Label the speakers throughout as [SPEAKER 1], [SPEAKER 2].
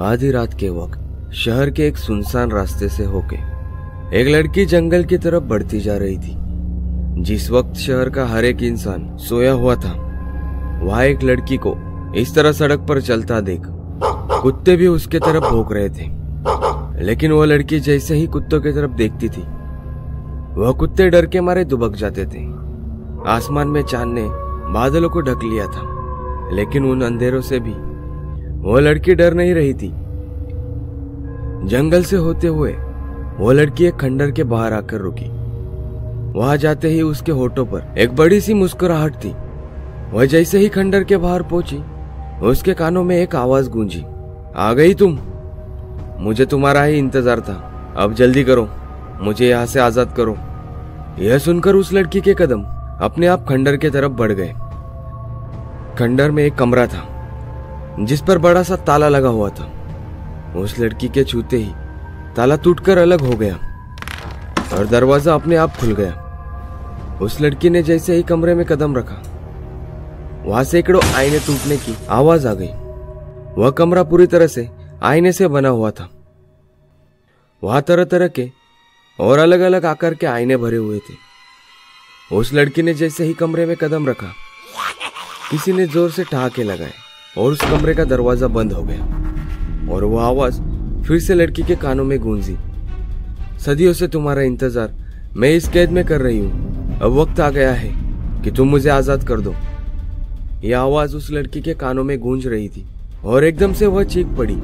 [SPEAKER 1] आधी रात के वक्त शहर के एक सुनसान रास्ते से होके एक लड़की जंगल की तरफ बढ़ती जा रही थी। जिस वक्त शहर का हर एक इंसान सोया हुआ था, वहां एक लड़की को इस तरह सड़क पर चलता देख कुत्ते भी उसके तरफ भौंक रहे थे। लेकिन वो लड़की जैसे ही कुत्तों की तरफ देखती थी, वह कुत्ते डर के मारे दुबक जाते थे। आसमान में चांद ने बादलों को ढक लिया था, लेकिन उन अंधेरों से भी वो लड़की डर नहीं रही थी। जंगल से होते हुए वो लड़की एक खंडर के बाहर आकर रुकी। वहां जाते ही उसके होठों पर एक बड़ी सी मुस्कुराहट थी। वह जैसे ही खंडर के बाहर पहुंची, उसके कानों में एक आवाज गूंजी, आ गई तुम? मुझे तुम्हारा ही इंतजार था, अब जल्दी करो, मुझे यहाँ से आजाद करो। यह सुनकर उस लड़की के कदम अपने आप खंडर के तरफ बढ़ गए। खंडर में एक कमरा था जिस पर बड़ा सा ताला लगा हुआ था। उस लड़की के छूते ही ताला टूटकर अलग हो गया और दरवाजा अपने आप खुल गया। उस लड़की ने जैसे ही कमरे में कदम रखा, वहां सैकड़ों आईने टूटने की आवाज आ गई। वह कमरा पूरी तरह से आईने से बना हुआ था। वहां तरह तरह के और अलग अलग आकार के आईने भरे हुए थे। उस लड़की ने जैसे ही कमरे में कदम रखा, किसी ने जोर से ठहाके लगाए और उस कमरे का दरवाजा बंद हो गया। और वह आवाज फिर से लड़की के कानों में गूंजी, सदियों से तुम्हारा इंतजार मैं इस कैद में कर रही हूँ, अब वक्त आ गया है कि तुम मुझे आजाद कर दो। यह आवाज उस लड़की के कानों में गूंज रही थी और एकदम से वह चीख पड़ी,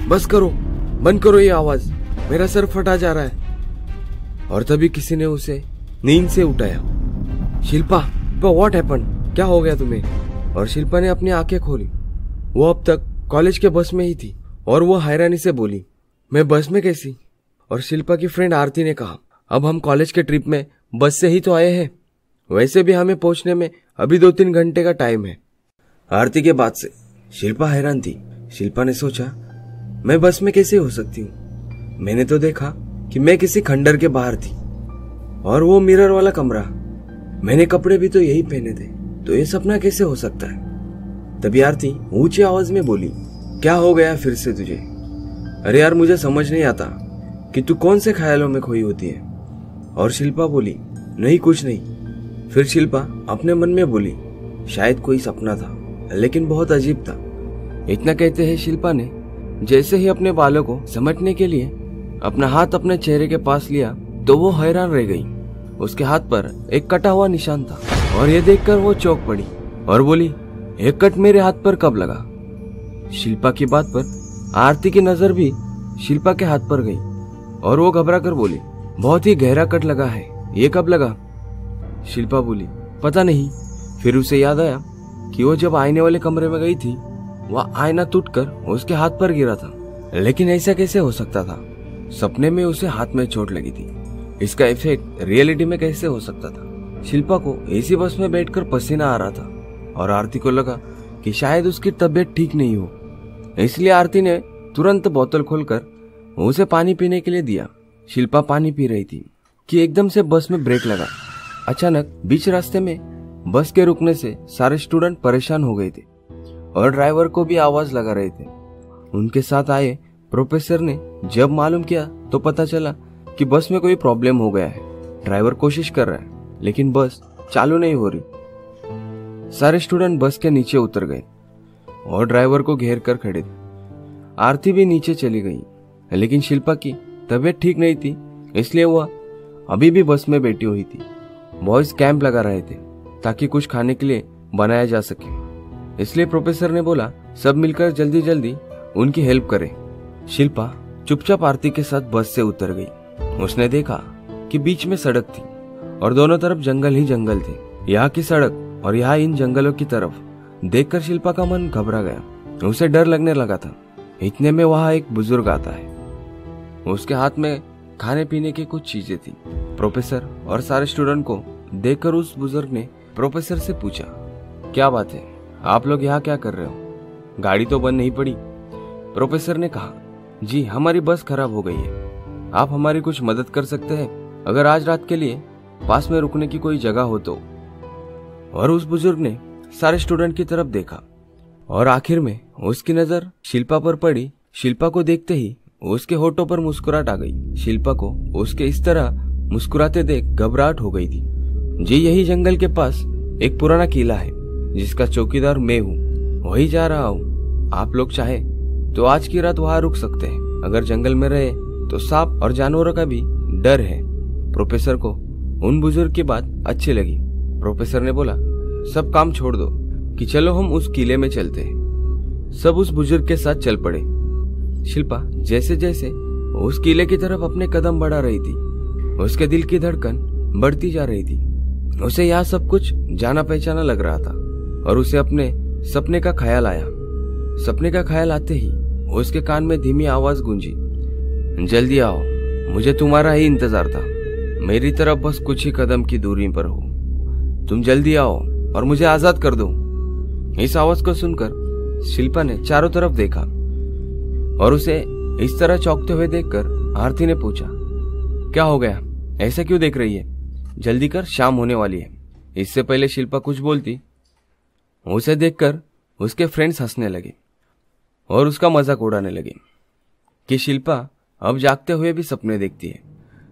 [SPEAKER 1] बस करो, बंद करो ये आवाज, मेरा सर फटा जा रहा है। और तभी किसी ने उसे नींद से उठाया। Shilpa, what happened? क्या हो गया तुम्हें? और शिल्पा ने अपनी आंखें खोली। वो अब तक कॉलेज के बस में ही थी और वो हैरानी से बोली, मैं बस में कैसी? और शिल्पा की फ्रेंड आरती ने कहा, अब हम कॉलेज के ट्रिप में बस से ही तो आए हैं, वैसे भी हमें पहुंचने में अभी 2-3 घंटे का टाइम है। आरती के बात से शिल्पा हैरान थी। शिल्पा ने सोचा, मैं बस में कैसे हो सकती हूँ? मैंने तो देखा कि मैं किसी खंडर के बाहर थी और वो मिरर वाला कमरा, मैंने कपड़े भी तो यही पहने थे, तो ये सपना कैसे हो सकता है? तभी आरती ऊंची आवाज में बोली, क्या हो गया फिर से तुझे? अरे यार, मुझे समझ नहीं आता कि तू कौन से ख्यालों में खोई होती है। और शिल्पा बोली, नहीं कुछ नहीं। फिर शिल्पा अपने मन में बोली, शायद कोई सपना था, लेकिन बहुत अजीब था। इतना कहते ही शिल्पा ने जैसे ही अपने बालों को समेटने के लिए अपना हाथ अपने चेहरे के पास लिया, तो वो हैरान रह गई। उसके हाथ पर एक कटा हुआ निशान था और ये देखकर वो चौंक पड़ी और बोली, एक कट मेरे हाथ पर कब लगा? शिल्पा की बात पर आरती की नजर भी शिल्पा के हाथ पर गई और वो घबरा कर बोली, बहुत ही गहरा कट लगा है, ये कब लगा? शिल्पा बोली, पता नहीं। फिर उसे याद आया कि वो जब आईने वाले कमरे में गई थी, वह आईना टूटकर उसके हाथ पर गिरा था। लेकिन ऐसा कैसे हो सकता था? सपने में उसे हाथ में चोट लगी थी, इसका इफेक्ट रियलिटी में कैसे हो सकता था? शिल्पा को एसी बस में बैठकर पसीना आ रहा था और आरती को लगा कि शायद उसकी तबीयत ठीक नहीं हो, इसलिए आरती ने तुरंत बोतल खोलकर उसे पानी पीने के लिए दिया। शिल्पा पानी पी रही थी कि एकदम से बस में ब्रेक लगा। अचानक बीच रास्ते में बस के रुकने से सारे स्टूडेंट परेशान हो गए थे और ड्राइवर को भी आवाज लगा रहे थे। उनके साथ आए प्रोफेसर ने जब मालूम किया तो पता चला कि बस में कोई प्रॉब्लम हो गया है। ड्राइवर कोशिश कर रहा है लेकिन बस चालू नहीं हो रही। सारे स्टूडेंट बस के नीचे उतर गए और ड्राइवर को घेर कर खड़े थे। आरती भी नीचे चली गई, लेकिन शिल्पा की तबीयत ठीक नहीं थी, इसलिए वह अभी भी बस में बैठी हुई थी। बॉयज कैंप लगा रहे थे ताकि कुछ खाने के लिए बनाया जा सके, इसलिए प्रोफेसर ने बोला सब मिलकर जल्दी जल्दी उनकी हेल्प करें। शिल्पा चुपचाप आरती के साथ बस से उतर गई। उसने देखा कि बीच में सड़क थी और दोनों तरफ जंगल ही जंगल थे। यहाँ की सड़क और यहाँ इन जंगलों की तरफ देखकर शिल्पा का मन घबरा गया। उसे डर लगने लगा था। इतने में वहां एक बुजुर्ग आता है। उसके हाथ में खाने पीने की कुछ चीजें थी। प्रोफेसर और सारे स्टूडेंट को देखकर उस बुजुर्ग ने प्रोफेसर से पूछा, क्या बात है, आप लोग यहाँ क्या कर रहे हो? गाड़ी तो बंद नहीं पड़ी? प्रोफेसर ने कहा, जी हमारी बस खराब हो गई है, आप हमारी कुछ मदद कर सकते हैं? अगर आज रात के लिए पास में रुकने की कोई जगह हो तो। और उस बुजुर्ग ने सारे स्टूडेंट की तरफ देखा और आखिर में उसकी नजर शिल्पा पर पड़ी शिल्पा को देखते ही उसके होठों पर मुस्कुराहट आ गई। शिल्पा को उसके इस तरह मुस्कुराते देख घबराहट हो गई थी। जी यही जंगल के पास एक पुराना किला है जिसका चौकीदार मैं हूँ, वही जा रहा हूँ। आप लोग चाहे तो आज की रात वहां रुक सकते हैं। अगर जंगल में रहे तो सांप और जानवरों का भी डर है। प्रोफेसर को उन बुजुर्ग की बात अच्छी लगी। प्रोफेसर ने बोला, सब काम छोड़ दो कि चलो हम उस किले में चलते हैं। सब उस बुजुर्ग के साथ चल पड़े। शिल्पा जैसे जैसे उस किले की तरफ अपने कदम बढ़ा रही थी, उसके दिल की धड़कन बढ़ती जा रही थी। उसे यहाँ सब कुछ जाना पहचाना लग रहा था और उसे अपने सपने का ख्याल आया। सपने का ख्याल आते ही उसके कान में धीमी आवाज गूंजी, जल्दी आओ, मुझे तुम्हारा ही इंतजार था। मेरी तरफ बस कुछ ही कदम की दूरी पर हो। तुम जल्दी आओ और मुझे आजाद कर दो। इस आवाज को सुनकर शिल्पा ने चारों तरफ देखा और उसे इस तरह चौंकते हुए देखकर आरती ने पूछा, क्या हो गया, ऐसा क्यों देख रही है? जल्दी कर, शाम होने वाली है। इससे पहले शिल्पा कुछ बोलती, उसे देखकर उसके फ्रेंड्स हंसने लगे और उसका मजाक उड़ाने लगे कि शिल्पा अब जागते हुए भी सपने देखती है।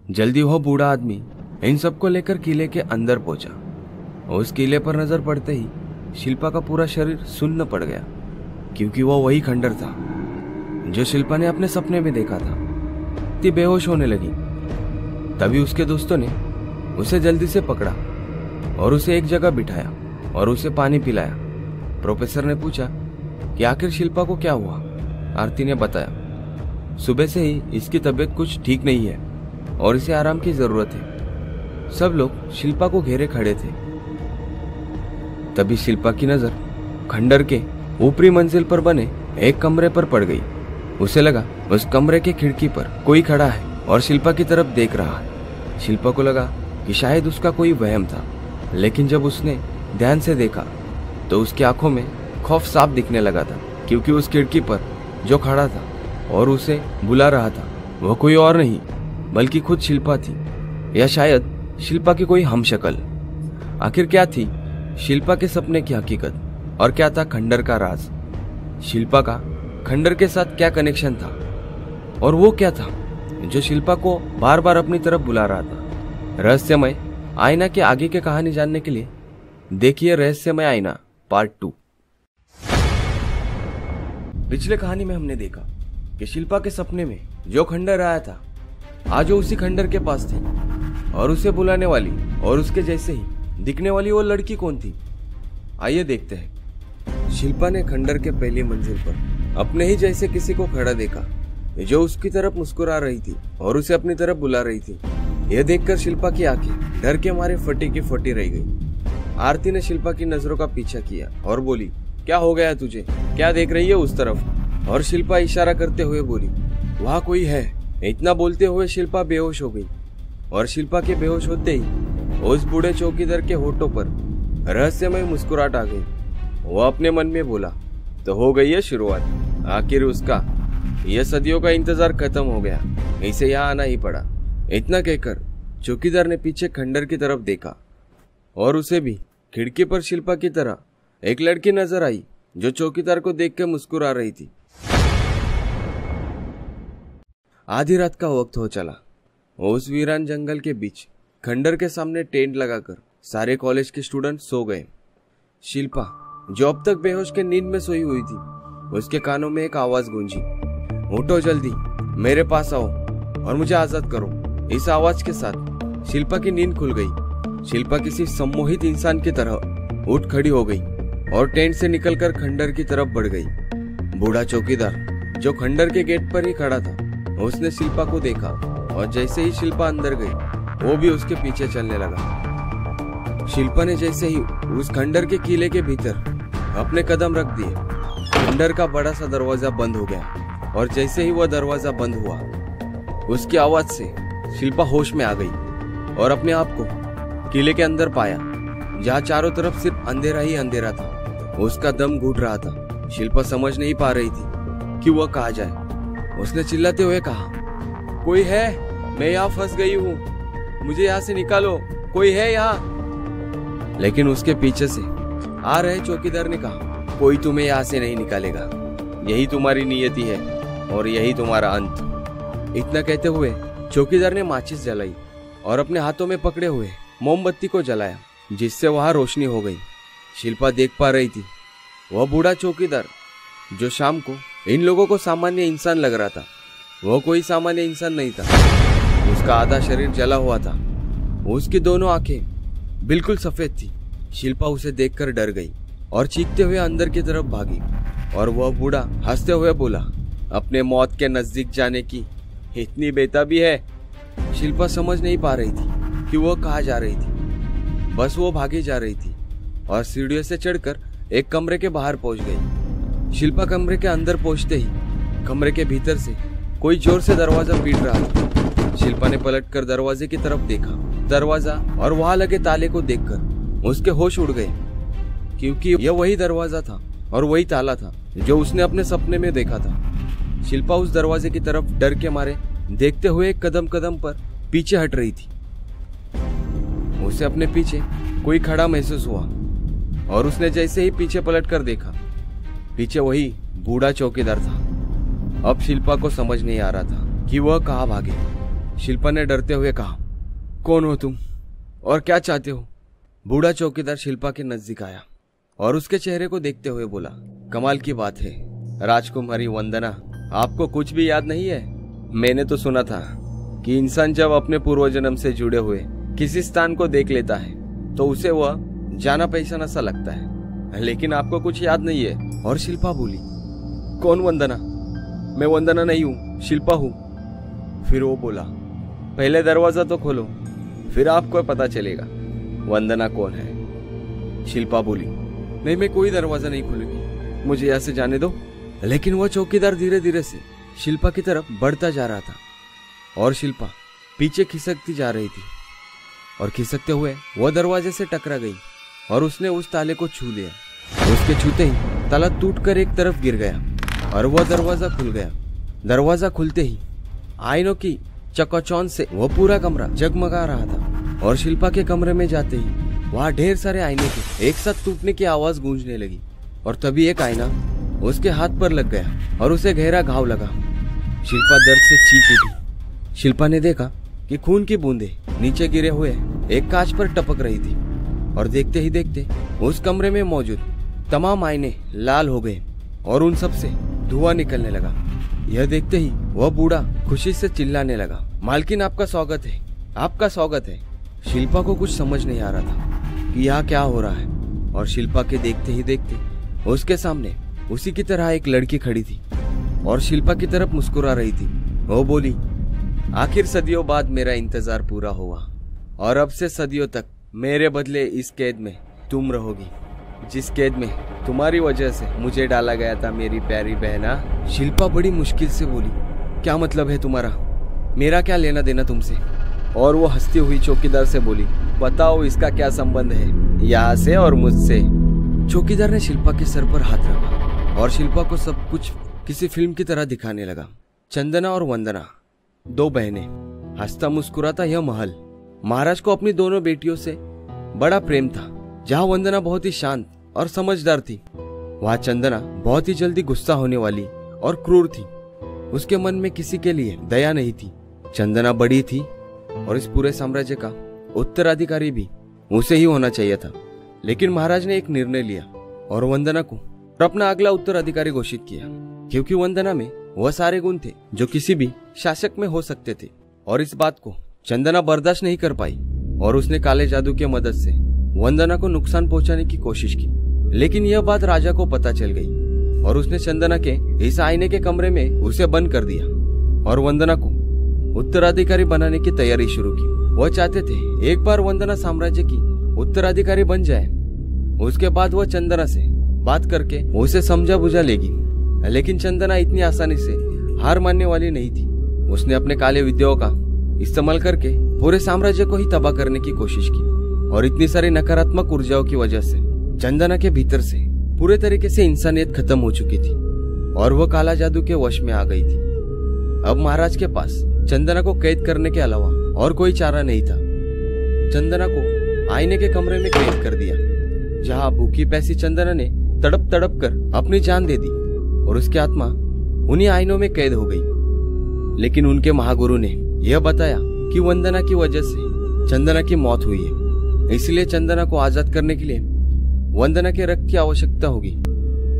[SPEAKER 1] जल्दी वह बूढ़ा आदमी इन सबको लेकर किले के अंदर पहुंचा। उस किले पर नजर पड़ते ही शिल्पा का पूरा शरीर सुन्न पड़ गया, क्योंकि वह वही खंडर था जो शिल्पा ने अपने सपने में देखा था। ती बेहोश होने लगी। तभी उसके दोस्तों ने उसे जल्दी से पकड़ा और उसे एक जगह बिठाया और उसे पानी पिलाया। प्रोफेसर ने पूछा कि आखिर शिल्पा को क्या हुआ। आरती ने बताया, सुबह से ही इसकी तबीयत कुछ ठीक नहीं है और इसे आराम की जरूरत है। सब लोग शिल्पा को घेरे खड़े थे। तभी शिल्पा की नजर खंडर के ऊपरी मंजिल पर बने एक कमरे पर पड़ गई। उसे लगा उस कमरे के खिड़की पर कोई खड़ा है और शिल्पा की तरफ देख रहा है। शिल्पा को लगा कि शायद उसका कोई वहम था, लेकिन जब उसने ध्यान से देखा तो उसकी आंखों में खौफ साफ दिखने लगा था, क्योंकि उस खिड़की पर जो खड़ा था और उसे बुला रहा था वह कोई और नहीं बल्कि खुद शिल्पा थी, या शायद शिल्पा की कोई हमशक्ल। आखिर क्या थी शिल्पा के सपने की हकीकत और क्या था खंडर का राज? शिल्पा का खंडर के साथ क्या कनेक्शन था और वो क्या था जो शिल्पा को बार बार अपनी तरफ बुला रहा था? रहस्यमय आईना के आगे की कहानी जानने के लिए देखिए रहस्यमय आईना पार्ट 2। पिछले कहानी में हमने देखा कि शिल्पा के सपने में जो खंडर आया था आज वो उसी खंडर के पास थी और उसे बुलाने वाली और उसके जैसे ही दिखने वाली वो लड़की कौन थी? आइए देखते हैं। शिल्पा ने खंडर के पहली मंजिल पर अपने ही जैसे किसी को खड़ा देखा जो उसकी तरफ मुस्कुरा रही थी और उसे अपनी तरफ बुला रही थी। यह देखकर शिल्पा की आंखें डर के मारे फटी की फटी रह गई। आरती ने शिल्पा की नजरों का पीछा किया और बोली, क्या हो गया तुझे, क्या देख रही है उस तरफ? और शिल्पा इशारा करते हुए बोली, वहाँ कोई है। इतना बोलते हुए शिल्पा बेहोश हो गई और शिल्पा के बेहोश होते ही उस बूढ़े चौकीदार के होठों पर रहस्यमय मुस्कुराहट आ गई। वो अपने मन में बोला, तो हो गई है शुरुआत। आखिर उसका यह सदियों का इंतजार खत्म हो गया, इसे यहाँ आना ही पड़ा। इतना कहकर चौकीदार ने पीछे खंडर की तरफ देखा और उसे भी खिड़की पर शिल्पा की तरह एक लड़की नजर आई जो चौकीदार को देखकर मुस्कुरा रही थी। आधी रात का वक्त हो चला। उस वीरान जंगल के बीच खंडर के सामने टेंट लगाकर सारे कॉलेज के स्टूडेंट सो गए। शिल्पा जो अब तक बेहोश के नींद में सोई हुई थी, उसके कानों में एक आवाज गूंजी, उठो जल्दी, मेरे पास आओ और मुझे आजाद करो। इस आवाज के साथ शिल्पा की नींद खुल गई। शिल्पा किसी सम्मोहित इंसान की तरह उठ खड़ी हो गई और टेंट से निकलकर खंडर की तरफ बढ़ गई। बूढ़ा चौकीदार जो खंडर के गेट पर ही खड़ा था, उसने शिल्पा को देखा और जैसे ही शिल्पा अंदर गई वो भी उसके पीछे चलने लगा। शिल्पा ने जैसे ही उस खंडर के किले के भीतर अपने कदम रख दिए, खंडर का बड़ा सा दरवाजा बंद हो गया और जैसे ही वह दरवाजा बंद हुआ, उसकी आवाज से शिल्पा होश में आ गई और अपने आप को किले के अंदर पाया, जहाँ चारों तरफ सिर्फ अंधेरा ही अंधेरा था। उसका दम घुट रहा था। शिल्पा समझ नहीं पा रही थी कि वह कहाँ जाए। उसने चिल्लाते हुए कहा, कोई है? मैं यहाँ फंस गई हूँ, मुझे यहाँ से निकालो, कोई है यहाँ? लेकिन उसके पीछे से आ रहे चौकीदार ने कहा, कोई तुम्हें यहाँ से नहीं निकालेगा, यही तुम्हारी नियति है, और यही तुम्हारा अंत। इतना कहते हुए चौकीदार ने माचिस जलाई और अपने हाथों में पकड़े हुए मोमबत्ती को जलाया, जिससे वहां रोशनी हो गई। शिल्पा देख पा रही थी वह बूढ़ा चौकीदार जो शाम को इन लोगों को सामान्य इंसान लग रहा था, वह कोई सामान्य इंसान नहीं था। उसका आधा शरीर जला हुआ था, उसकी दोनों आंखें बिल्कुल सफेद थी। शिल्पा उसे देखकर डर गई और चीखते हुए अंदर की तरफ भागी और वह बूढ़ा हंसते हुए बोला, अपने मौत के नजदीक जाने की इतनी बेताबी है। शिल्पा समझ नहीं पा रही थी कि वह कहाँ जा रही थी, बस वो भागी जा रही थी और सीढ़ियों से चढ़कर एक कमरे के बाहर पहुंच गई। शिल्पा कमरे के अंदर पहुंचते ही कमरे के भीतर से कोई जोर से दरवाजा पीट रहा था। शिल्पा ने पलटकर दरवाजे की तरफ देखा। दरवाजा और वहां लगे ताले को देखकर उसके होश उड़ गए, क्योंकि यह वही दरवाजा था और वही ताला था जो उसने अपने सपने में देखा था। शिल्पा उस दरवाजे की तरफ डर के मारे देखते हुए एक कदम कदम पर पीछे हट रही थी। उसे अपने पीछे कोई खड़ा महसूस हुआ और उसने जैसे ही पीछे पलटकर देखा, पीछे वही बूढ़ा चौकीदार था। अब शिल्पा को समझ नहीं आ रहा था कि वह कहाँ भागे। शिल्पा ने डरते हुए कहा, कौन हो तुम और क्या चाहते हो? बूढ़ा चौकीदार शिल्पा के नजदीक आया और उसके चेहरे को देखते हुए बोला, कमाल की बात है राजकुमारी वंदना, आपको कुछ भी याद नहीं है? मैंने तो सुना था कि इंसान जब अपने पूर्वजन्म से जुड़े हुए किसी स्थान को देख लेता है तो उसे वह जाना पहचाना सा लगता है, लेकिन आपको कुछ याद नहीं है। और शिल्पा बोली, कौन वंदना? मैं वंदना नहीं हूँ, शिल्पा हूँ। फिर वो बोला, पहले दरवाजा तो खोलो, फिर आपको पता चलेगा वंदना कौन है। शिल्पा बोली, नहीं, मैं कोई दरवाजा नहीं खोलूंगी, मुझे यहाँ से जाने दो। लेकिन वह चौकीदार धीरे धीरे से शिल्पा की तरफ बढ़ता जा रहा था और शिल्पा पीछे खिसकती जा रही थी और खिसकते हुए वह दरवाजे से टकरा गई और उसने उस ताले को छू लिया। उसके छूते ही ताला टूटकर एक तरफ गिर गया और वह दरवाजा खुल गया। दरवाजा खुलते ही आईनों की चकाचौंध से वह पूरा कमरा जगमगा रहा था और शिल्पा के कमरे में जाते ही वहां ढेर सारे आईने के एक साथ टूटने की आवाज गूंजने लगी और तभी एक आईना उसके हाथ पर लग गया और उसे गहरा घाव लगा। शिल्पा दर्द से चीख उठी। शिल्पा ने देखा कि खून की बूंदें नीचे गिरे हुए एक कांच पर टपक रही थी और देखते ही देखते उस कमरे में मौजूद तमाम आईने लाल हो गए और उन सब से धुआं निकलने लगा। यह देखते ही वह बूढ़ा खुशी से चिल्लाने लगा, मालकिन आपका स्वागत है, आपका स्वागत है। शिल्पा को कुछ समझ नहीं आ रहा था कि यहाँ क्या हो रहा है और शिल्पा के देखते ही देखते उसके सामने उसी की तरह एक लड़की खड़ी थी और शिल्पा की तरफ मुस्कुरा रही थी। वो बोली, आखिर सदियों बाद मेरा इंतजार पूरा हुआ और अब से सदियों तक मेरे बदले इस कैद में तुम रहोगी, जिस कैद में तुम्हारी वजह से मुझे डाला गया था मेरी प्यारी बहना। शिल्पा बड़ी मुश्किल से बोली, क्या मतलब है तुम्हारा? मेरा क्या लेना देना तुमसे? और वो हंसती हुई चौकीदार से बोली, बताओ इसका क्या संबंध है यहाँ से और मुझसे? चौकीदार ने शिल्पा के सर पर हाथ रखा और शिल्पा को सब कुछ किसी फिल्म की तरह दिखाने लगा। चंदना और वंदना, दो बहनें, हंसता मुस्कुराता यह महल। महाराज को अपनी दोनों बेटियों से बड़ा प्रेम था। जहाँ वंदना बहुत ही शांत और समझदार थी, वहाँ चंदना बहुत ही जल्दी गुस्सा होने वाली और क्रूर थी। उसके मन में किसी के लिए दया नहीं थी। चंदना बड़ी थी और इस पूरे साम्राज्य का उत्तराधिकारी भी उसे ही होना चाहिए था, लेकिन महाराज ने एक निर्णय लिया और वंदना को अपना अगला उत्तराधिकारी घोषित किया, क्योंकि वंदना में वह सारे गुण थे जो किसी भी शासक में हो सकते थे। और इस बात को चंदना बर्दाश्त नहीं कर पाई और उसने काले जादू की मदद से वंदना को नुकसान पहुंचाने की कोशिश की। लेकिन यह बात राजा को पता चल गई और उसने चंदना के इस आईने के कमरे में उसे बंद कर दिया और वंदना को उत्तराधिकारी बनाने की तैयारी शुरू की। वह चाहते थे एक बार वंदना साम्राज्य की उत्तराधिकारी बन जाए, उसके बाद वह चंदना से बात करके उसे समझा बुझा लेगी। लेकिन चंदना इतनी आसानी से हार मानने वाली नहीं थी। उसने अपने काले विद्याओं का इस्तेमाल करके पूरे साम्राज्य को ही तबाह करने की कोशिश की और इतनी सारी नकारात्मक ऊर्जाओं की वजह से चंदना के भीतर से पूरे तरीके से इंसानियत खत्म हो चुकी थी और वह काला जादू के वश में आ गई थी। अब महाराज के पास चंदना को कैद करने के अलावा और कोई चारा नहीं था। चंदना को आईने के कमरे में कैद कर दिया, जहां भूखी प्यासी चंदना ने तड़प तड़प कर अपनी जान दे दी और उसकी आत्मा उन्हीं आईनों में कैद हो गई। लेकिन उनके महागुरु ने यह बताया कि वंदना की वजह से चंदना की मौत हुई है, इसलिए चंदना को आजाद करने के लिए वंदना के रक्त की आवश्यकता होगी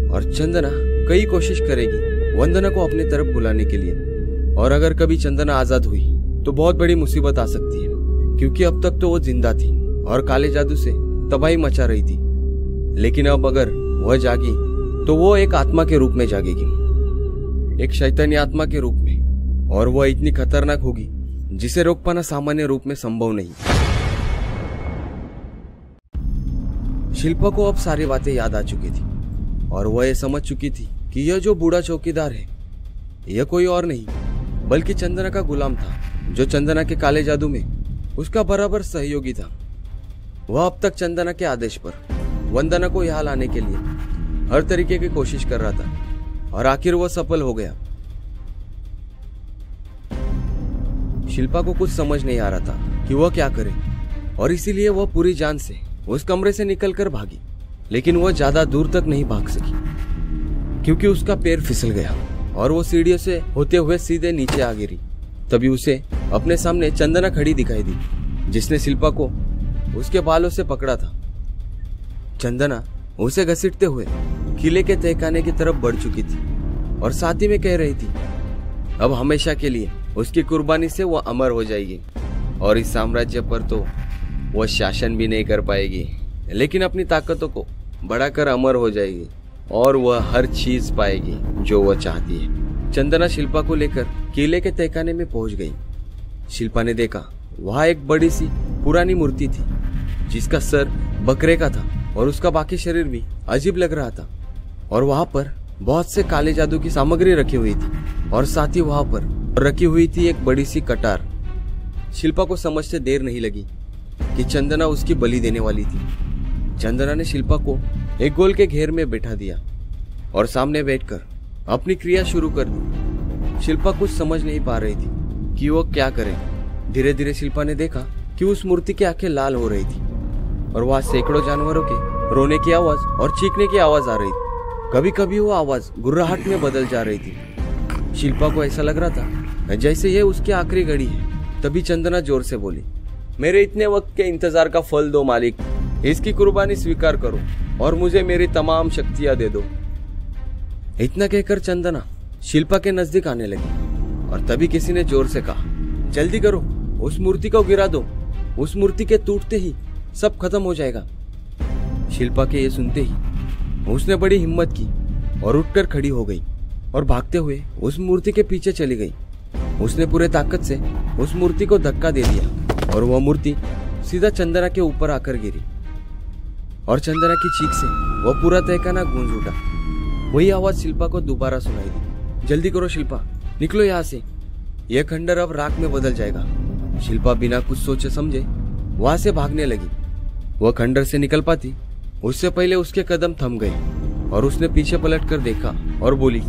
[SPEAKER 1] और चंदना कई कोशिश करेगी वंदना को अपनी तरफ बुलाने के लिए। और अगर कभी चंदना आजाद हुई तो बहुत बड़ी मुसीबत आ सकती है, क्योंकि अब तक तो वो जिंदा थी और काले जादू से तबाही मचा रही थी। लेकिन अब अगर वह जागी तो वो एक आत्मा के रूप में जागेगी, एक शैतानी आत्मा के रूप में, और वह इतनी खतरनाक होगी जिसे रोक पाना सामान्य रूप में संभव नहीं। शिल्पा को अब सारी बातें याद आ चुकी थी और वह ये समझ चुकी थी कि यह जो बूढ़ा चौकीदार है यह कोई और नहीं बल्कि चंदना का गुलाम था, जो चंदना के काले जादू में उसका बराबर सहयोगी था। वह अब तक चंदना के आदेश पर वंदना को यहाँ लाने के लिए हर तरीके की कोशिश कर रहा था और आखिर वह सफल हो गया। शिल्पा को कुछ समझ नहीं आ रहा था कि वह क्या करे और इसीलिए वह पूरी जान से उस कमरे से निकलकर भागी। लेकिन वह ज्यादा दूर तक नहीं भाग सकी क्योंकि उसका पैर फिसल गया और वो सीढ़ियों से होते हुए सीधे नीचे आ गिरी। तभी उसे अपने सामने चंदना खड़ी दिखाई दी, जिसने शिल्पा को उसके बालों से पकड़ा था। चंदना उसे घसीटते हुए किले के तहखाने की तरफ बढ़ चुकी थी और साथ ही में कह रही थी अब हमेशा के लिए उसकी कुर्बानी से वह अमर हो जाएगी और इस साम्राज्य पर तो वह शासन भी नहीं कर पाएगी, लेकिन अपनी ताकतों को बढ़ाकर अमर हो जाएगी और वह हर चीज पाएगी जो वह चाहती है। चंदना शिल्पा को लेकर किले के तहखाने में पहुंच गई। शिल्पा ने देखा वहां एक बड़ी सी पुरानी मूर्ति थी जिसका सर बकरे का था और उसका बाकी शरीर भी अजीब लग रहा था। और वहां पर बहुत से काले जादू की सामग्री रखी हुई थी और साथ ही वहां पर रखी हुई थी एक बड़ी सी कटार। शिल्पा को समझते देर नहीं लगी कि चंदना उसकी बलि देने वाली थी। चंदना ने शिल्पा को एक गोल के घेर में बैठा दिया और सामने बैठकर अपनी क्रिया शुरू कर दी। शिल्पा कुछ समझ नहीं पा रही थी कि वो क्या करे। धीरे धीरे शिल्पा ने देखा कि उस मूर्ति की आंखें लाल हो रही थी और वहां सैकड़ों जानवरों के रोने की आवाज और चीखने की आवाज आ रही थी। कभी कभी वो आवाज गुर्राहट में बदल जा रही थी। शिल्पा को ऐसा लग रहा था जैसे ये उसकी आखिरी घड़ी है। तभी चंदना जोर से बोली, मेरे इतने वक्त के इंतजार का फल दो मालिक, इसकी कुर्बानी स्वीकार करो और मुझे मेरी तमाम शक्तियां दे दो। इतना कहकर चंदना शिल्पा के नजदीक आने लगी और तभी किसी ने जोर से कहा, जल्दी करो, उस मूर्ति को गिरा दो, उस मूर्ति के टूटते ही सब खत्म हो जाएगा। शिल्पा के ये सुनते ही उसने बड़ी हिम्मत की और उठकर खड़ी हो गई और भागते हुए उस मूर्ति के पीछे चली गई। उसने पूरे ताकत से उस मूर्ति को धक्का दे दिया और वह मूर्ति सीधा चंदना के ऊपर आकर गिरी और चंदना की चीख से वह पूरा तहखाना गूंज उठा। वही आवाज शिल्पा को दोबारा सुनाई दी, जल्दी करो शिल्पा, निकलो यहाँ से, यह खंडर अब राख में बदल जाएगा। शिल्पा बिना कुछ सोचे समझे वहां से भागने लगी। वह खंडर से निकल पाती उससे पहले उसके कदम थम गए और उसने पीछे पलट कर देखा और बोली,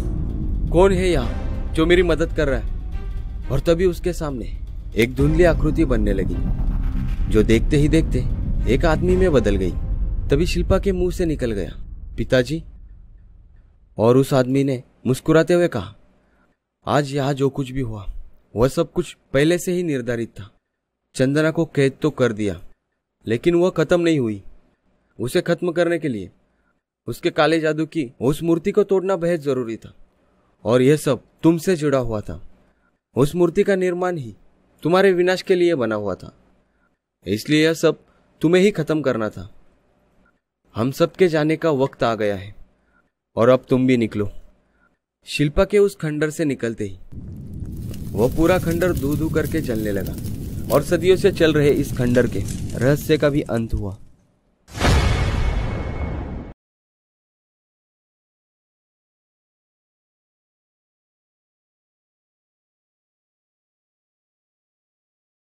[SPEAKER 1] कौन है यहाँ जो मेरी मदद कर रहा है? और तभी उसके सामने एक धुंधली आकृति बनने लगी जो देखते ही देखते एक आदमी में बदल गई। तभी शिल्पा के मुंह से निकल गया, पिताजी। और उस आदमी ने मुस्कुराते हुए कहा, आज यहाँ जो कुछ भी हुआ वह सब कुछ पहले से ही निर्धारित था। चंदना को कैद तो कर दिया लेकिन वह खत्म नहीं हुई। उसे खत्म करने के लिए उसके काले जादू की उस मूर्ति को तोड़ना बेहद जरूरी था और यह सब तुमसे जुड़ा हुआ था। उस मूर्ति का निर्माण ही तुम्हारे विनाश के लिए बना हुआ था, इसलिए यह सब तुम्हें ही खत्म करना था। हम सबके जाने का वक्त आ गया है और अब तुम भी निकलो। शिल्पा के उस खंडर से निकलते ही वह पूरा खंडर धू धू करके जलने लगा और सदियों से चल रहे इस खंडर के रहस्य का भी अंत हुआ।